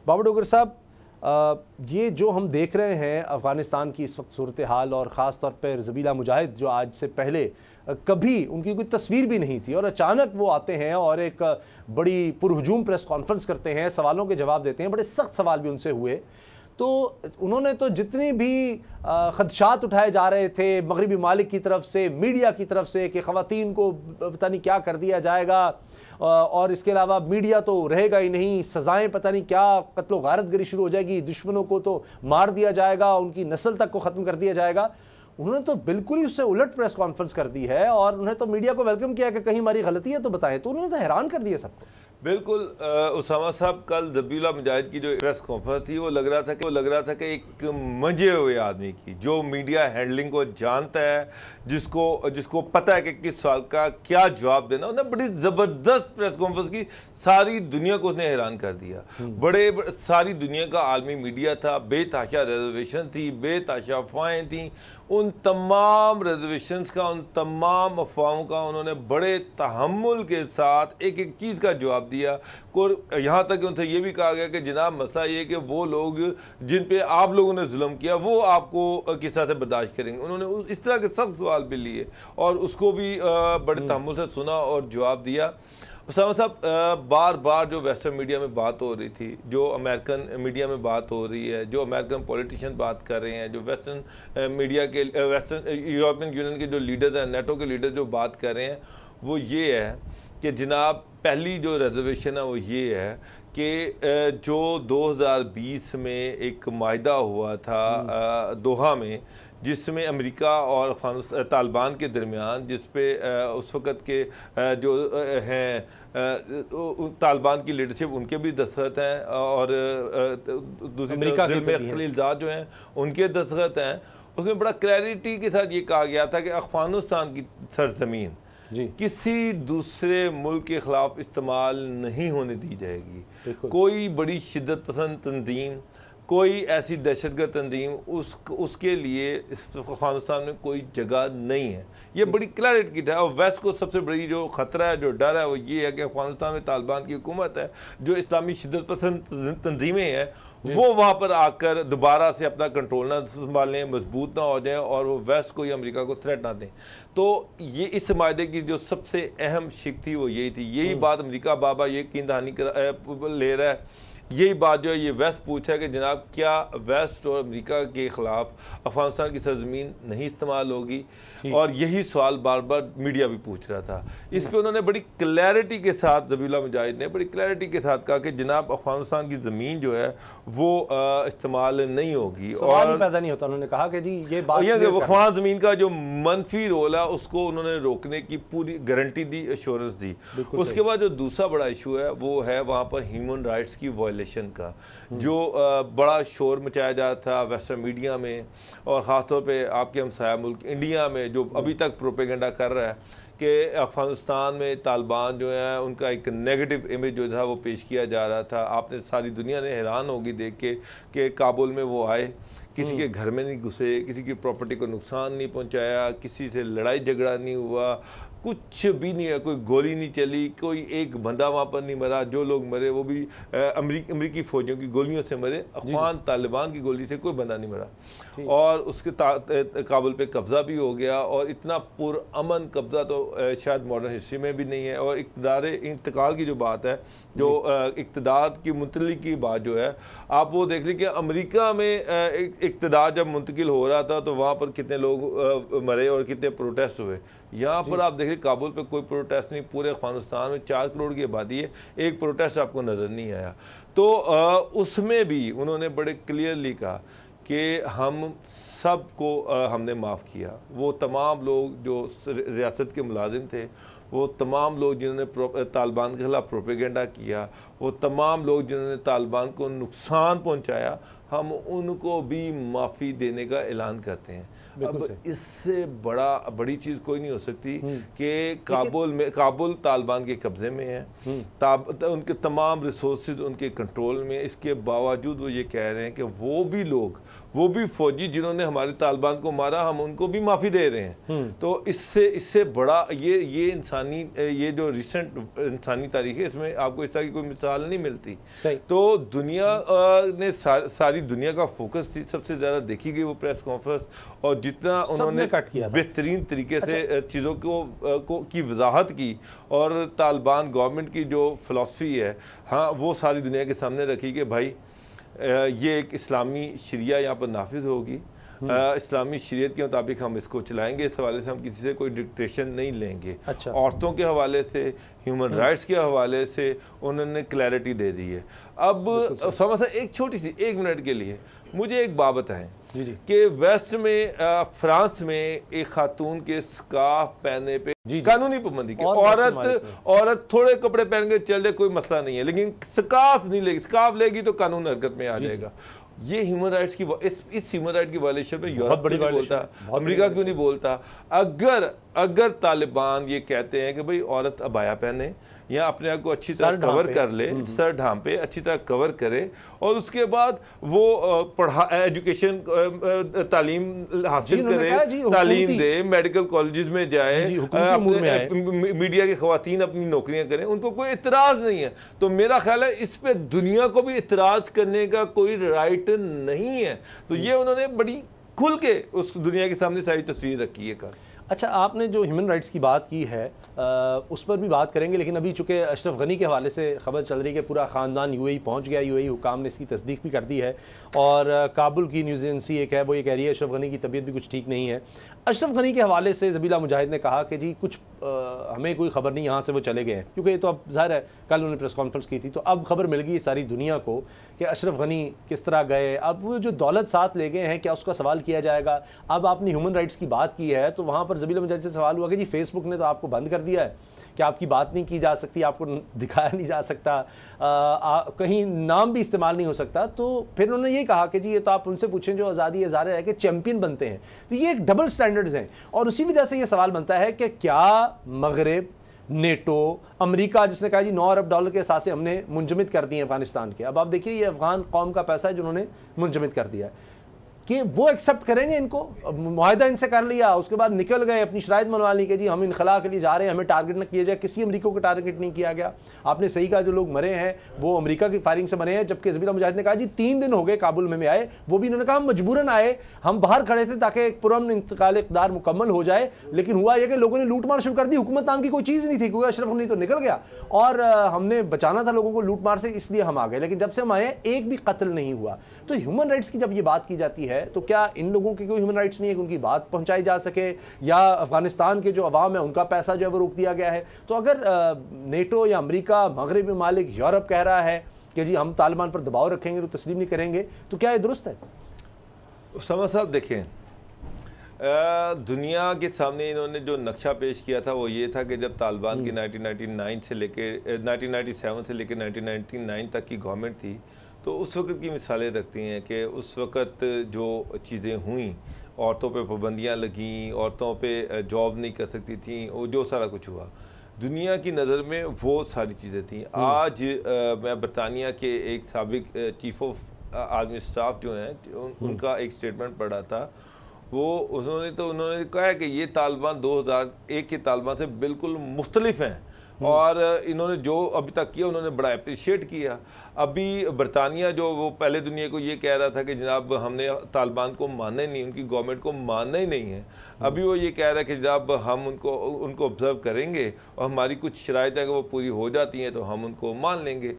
बाबर डोगर साहब, ये जो हम देख रहे हैं अफ़गानिस्तान की इस वक्त सूरत हाल, और ख़ास तौर पर ज़बीला मुजाहिद जो आज से पहले कभी उनकी कोई तस्वीर भी नहीं थी और अचानक वो आते हैं और एक बड़ी पुरहुजूम प्रेस कॉन्फ्रेंस करते हैं, सवालों के जवाब देते हैं, बड़े सख्त सवाल भी उनसे हुए। तो उन्होंने तो जितने भी खदशात उठाए जा रहे थे मगरबी मालिक की तरफ से, मीडिया की तरफ से कि ख़वातीन को पता नहीं क्या कर दिया जाएगा, और इसके अलावा मीडिया तो रहेगा ही नहीं, सज़ाएं पता नहीं क्या, कत्लो गारतगरी शुरू हो जाएगी, दुश्मनों को तो मार दिया जाएगा, उनकी नस्ल तक को ख़त्म कर दिया जाएगा, उन्होंने तो बिल्कुल ही उससे उलट प्रेस कॉन्फ्रेंस कर दी है और उन्होंने तो मीडिया को वेलकम किया कि कहीं हमारी गलती है तो बताएं। तो उन्होंने तो हैरान कर दिया सबको। बिल्कुल उसामा साहब, कल ज़बीउल्लाह मुजाहिद की जो प्रेस कॉन्फ्रेंस थी वो लग रहा था कि एक मंजे हुए आदमी की, जो मीडिया हैंडलिंग को जानता है, जिसको पता है कि किस सवाल का क्या जवाब देना। उन्होंने बड़ी ज़बरदस्त प्रेस कॉन्फ्रेंस की, सारी दुनिया को उसने हैरान कर दिया। सारी दुनिया का आलमी मीडिया था, बेतहाशा रिजर्वेशन थी, बेतहाशा अफवाहें थी। उन तमाम रिजर्वेशंस का, उन तमाम अफवाहों का उन्होंने बड़े तहम्मुल के साथ एक एक चीज़ का जवाब दिया। और यहाँ तक उनसे ये भी कहा गया कि जनाब मसला ये कि वो लोग जिन पे आप लोगों ने जुल्म किया वो आपको किस तरह से बर्दाश्त करेंगे। उन्होंने इस तरह के सख्त सवाल भी लिए और उसको भी बड़े तहम्मुल से सुना और जवाब दिया। उसामा साहब, बार बार जो वेस्टर्न मीडिया में बात हो रही थी, जो अमेरिकन मीडिया में बात हो रही है, जो अमेरिकन पॉलिटिशियन बात कर रहे हैं, जो वेस्टर्न मीडिया के यूरोपियन यूनियन के जो लीडर्स हैं, नेटो के लीडर जो बात कर रहे हैं, वो ये है कि जनाब पहली जो रिजर्वेशन है वो ये है कि जो 2020 में एक माहिदा हुआ था दोहा में, जिसमें अमेरिका और तालिबान के दरमियान, जिस पे उस वक़्त के जो हैं तालिबान की लीडरशिप, उनके भी दस्तखत हैं और दूसरी तरफ खलीलजाद जो हैं उनके दस्तखत हैं। उसमें बड़ा क्लैरिटी के साथ ये कहा गया था कि अफ़गानिस्तान की सरजमीन किसी दूसरे मुल्क के ख़िलाफ़ इस्तेमाल नहीं होने दी जाएगी। कोई बड़ी शिद्दत पसंद तंजीम, कोई ऐसी दहशतगर्द तंजीम उसके लिए अफ़गानिस्तान में कोई जगह नहीं है। ये बड़ी क्लैरिटी है। और वेस्ट को सबसे बड़ी जो ख़तरा है, जो डर है, वो ये है कि अफ़गानिस्तान में तालिबान की हुकूमत है, जो इस्लामी शिद्दत पसंद तंजीमें हैं, वो वहाँ पर आकर दोबारा से अपना कंट्रोल ना संभालें, मजबूत ना हो जाएं और वो वेस्ट को या अमेरिका को थ्रेट ना दें। तो ये इस मायदे की जो सबसे अहम शिक थी वो यही थी। यही बात अमेरिका बाबा ये की दहानी ले रहा है। यही बात जो है ये वेस्ट पूछा है कि जनाब क्या वेस्ट और अमेरिका के ख़िलाफ़ अफ़गानिस्तान की सरजमीन नहीं इस्तेमाल होगी, और यही सवाल बार बार मीडिया भी पूछ रहा था। इस पर उन्होंने बड़ी क्लैरिटी के साथ, ज़बीउल्लाह मुजाहिद ने बड़ी क्लैरिटी के साथ कहा कि जनाब अफ़गानिस्तान की ज़मीन जो है वो इस्तेमाल नहीं होगी और पैदा नहीं होता। उन्होंने कहा कि जी ये बात अफ़गान ज़मीन का जो मनफी रोल है उसको उन्होंने रोकने की पूरी गारंटी दी, एश्योरेंस दी। उसके बाद जो दूसरा बड़ा इशू है वो है वहाँ पर ह्यूमन राइट्स की का, जो बड़ा शोर मचाया जाता था वेस्टर्न मीडिया में, और ख़ासतौर पे आपके हमसाया मुल्क इंडिया में, जो अभी तक प्रोपेगेंडा कर रहा है कि अफ़गानिस्तान में तालिबान जो है उनका एक नेगेटिव इमेज जो था वो पेश किया जा रहा था। आपने सारी दुनिया ने हैरान होगी देख के कि काबुल में वो आए, किसी के घर में नहीं घुसे, किसी की प्रॉपर्टी को नुकसान नहीं पहुंचाया, किसी से लड़ाई झगड़ा नहीं हुआ, कुछ भी नहीं है, कोई गोली नहीं चली, कोई एक बंदा वहाँ पर नहीं मरा। जो लोग मरे वो भी अमरीकी फ़ौजियों की गोलियों से मरे, अफ़गान तालिबान की गोली से कोई बंदा नहीं मरा। और उसके काबुल पे कब्ज़ा भी हो गया, और इतना पुरअमन कब्ज़ा तो शायद मॉडर्न हिस्ट्री में भी नहीं है। और इक़्तिदार इंतकाल की जो बात है, जो इक़्तिदार की मुंतकिली की बात जो है, आप वो देख लीजिए कि अमेरिका में इक़्तिदार जब मुंतकिल हो रहा था तो वहाँ पर कितने लोग मरे और कितने प्रोटेस्ट हुए। यहाँ पर आप देखिए काबुल पे कोई प्रोटेस्ट नहीं। पूरे अफ़गानिस्तान में 4 करोड़ की आबादी है, एक प्रोटेस्ट आपको नज़र नहीं आया। तो उसमें भी उन्होंने बड़े क्लियरली कहा कि हम सब को हमने माफ़ किया। वो तमाम लोग जो रियासत के मुलाजिम थे, वो तमाम लोग जिन्होंने तालिबान के ख़िलाफ़ प्रोपेगेंडा किया, वो तमाम लोग जिन्होंने तालिबान को नुकसान पहुँचाया, हम उनको भी माफ़ी देने का ऐलान करते हैं। अब इससे बड़ी चीज़ कोई नहीं हो सकती कि काबुल तालिबान के कब्ज़े में है, उनके तमाम रिसोर्सेज उनके कंट्रोल में। इसके बावजूद वो ये कह रहे हैं कि वो भी फौजी जिन्होंने हमारे तालिबान को मारा, हम उनको भी माफ़ी दे रहे हैं। तो इससे बड़ा ये इंसानी, ये जो रिसेंट इंसानी तारीख है, इसमें आपको इस तरह की कोई मिसाल नहीं मिलती। तो दुनिया ने सारी दुनिया का फोकस थी, सबसे ज़्यादा देखी गई वो प्रेस कॉन्फ्रेंस, और जितना उन्होंने बेहतरीन तरीके से चीज़ों की वजाहत की और तालिबान गवर्नमेंट की जो फ़िलासफ़ी है, हाँ, वो सारी दुनिया के सामने रखी कि भाई ये एक इस्लामी शरिया यहाँ पर नाफिज होगी, इस्लामी शरीयत के मुताबिक हम इसको चलाएंगे। इस हवाले से हम किसी से कोई डिक्टेशन नहीं लेंगे। अच्छा। औरतों के हवाले से, ह्यूमन राइट्स के हवाले से उन्होंने क्लैरिटी दे दी है। अब समझ एक छोटी सी 1 मिनट के लिए मुझे एक बात बताएं कि वेस्ट में फ्रांस में एक खातून के स्कार्फ पहनने पे कानूनी पाबंदी की, औरत थोड़े कपड़े पहन के चल जाए कोई मसला नहीं है, लेकिन स्कार्फ नहीं लेगी, स्कार्फ लेगी तो कानून हरकत में आ जाएगा। ये ह्यूमन राइट्स की इस ह्यूमन राइट की वायलेशन में यूरोप क्यों नहीं बोलता, अमेरिका क्यों नहीं बोलता? अगर तालिबान ये कहते हैं कि भाई औरत अबाया पहने या अपने आप को अच्छी तरह कवर कर ले, सर ढांपे, अच्छी तरह कवर करे, और उसके बाद वो एजुकेशन तालीम हासिल करे, तालीम दे, मेडिकल कॉलेजेस में जाए, मीडिया की खवातीन अपनी नौकरियां करें, उनको कोई इतराज़ नहीं है। तो मेरा ख्याल है इस पे दुनिया को भी इतराज़ करने का कोई राइट नहीं है। तो ये उन्होंने बड़ी खुल के उस दुनिया के सामने सारी तस्वीर रखी है। अच्छा, आपने जो ह्यूमन राइट्स की बात की है उस पर भी बात करेंगे, लेकिन अभी चूँकि अशरफ गनी के हवाले से खबर चल रही है कि पूरा ख़ानदान यूएई पहुंच गया, यूएई हुकाम ने इसकी तस्दीक भी कर दी है, और काबुल की न्यूज़ एजेंसी एक है वो ये कह रही है अशरफ गनी की तबीयत भी कुछ ठीक नहीं है। अशरफ गनी के हवाले से ज़बीला मुजाहिद ने कहा कि जी कुछ हमें कोई ख़बर नहीं, यहाँ से वो चले गए हैं, क्योंकि ये तो अब ज़ाहिर है कल उन्होंने प्रेस कॉन्फ्रेंस की थी, तो अब खबर मिल गई सारी दुनिया को कि अशरफ गनी किस तरह गए। अब वो जो दौलत साथ ले गए हैं, क्या उसका सवाल किया जाएगा? अब आपने ह्यूमन राइट्स की बात की है, तो वहाँ पर ज़बीला मुजाहिद से सवाल हुआ कि जी फेसबुक ने तो आपको बंद कर दिया है कि आपकी बात नहीं की जा सकती, आपको दिखाया नहीं जा सकता, कहीं नाम भी इस्तेमाल नहीं हो सकता। तो फिर उन्होंने ये कहा कि जी ये तो आप उनसे पूछें जो आज़ादी इज़हार है कि चैंपियन बनते हैं। तो ये एक डबल स्टैंडर्ड्स हैं, और उसी वजह से ये सवाल बनता है कि क्या मगरिब, नेटो, अमेरिका, जिसने कहा जी $9 अरब के असासे हमने मुंजमद कर दिए अफगानिस्तान के, अब आप देखिए ये अफगान कौम का पैसा है जिन्होंने मुंजमद कर दिया है, कि वो एक्सेप्ट करेंगे इनको? मुआहदा इनसे कर लिया, उसके बाद निकल गए अपनी शराइत मनवा ली कि जी हम इनखला के लिए जा रहे हैं, हमें टारगेट न किया जाए। किसी अमेरिका को टारगेट नहीं किया गया। आपने सही कहा, जो लोग मरे हैं वो अमेरिका की फायरिंग से मरे हैं, जबकि ज़बीला मुजाहिद ने कहा जी 3 दिन हो गए काबुल में आए, वो भी इन्होंने कहा हम मजबूरन आए, हम बाहर खड़े थे ताकि एक पुरअमन इंतकाल इक़्तिदार मुकम्मल हो जाए, लेकिन हुआ यह कि लोगों ने लूट मार शुरू कर दी। हुकूमत नाम की कोई चीज़ नहीं थी, क्योंकि अशरफ गनी तो निकल गया और हमने बचाना था लोगों को लूट मार से, इसलिए हम आ गए, लेकिन जब से हम आए एक भी कत्ल नहीं हुआ। तो ह्यूमन राइट्स की जब ये बात की जाती है, तो क्या इन लोगों के कोई ह्यूमन राइट्स नहीं है कि उनकी बात पहुंचाई जा सके, या अफगानिस्तान के जो अवाम है उनका पैसा जो है वो रोक दिया गया है? तो अगर नेटो या अमेरिका, मगरबी ममालिक, यूरोप कह रहा है कि जी हम तालिबान पर दबाव रखेंगे तो तस्लीम नहीं करेंगे, तो क्या ये दुरुस्त है? उस्तामा साहब देखें, दुनिया के सामने इन्होंने जो नक्शा पेश किया था वो ये था कि जब तालिबान की 1997 से लेकर 1999 तक की गवर्नमेंट थी, तो उस वक़्त की मिसालें रखती हैं कि उस वक़्त जो चीज़ें हुई, औरतों पे पाबंदियाँ लगीं, औरतों पे जॉब नहीं कर सकती थी, वो जो सारा कुछ हुआ दुनिया की नज़र में वो सारी चीज़ें थी। आज मैं बरतानिया के एक साबिक चीफ ऑफ आर्मी स्टाफ जो हैं उनका एक स्टेटमेंट पढ़ा था, उन्होंने कहा कि ये तालिबान 2001 के तालिबान से बिल्कुल मुख्तलिफ हैं, और इन्होंने जो अभी तक किया उन्होंने बड़ा अप्रिशिएट किया। अभी बरतानिया जो वो पहले दुनिया को ये कह रहा था कि जनाब हमने तालिबान को मानना ही नहीं, उनकी गवर्नमेंट को मानना ही नहीं है, अभी वो ये कह रहा है कि जनाब हम उनको ऑब्ज़र्व करेंगे और हमारी कुछ शराइत है कि वो पूरी हो जाती हैं तो हम उनको मान लेंगे।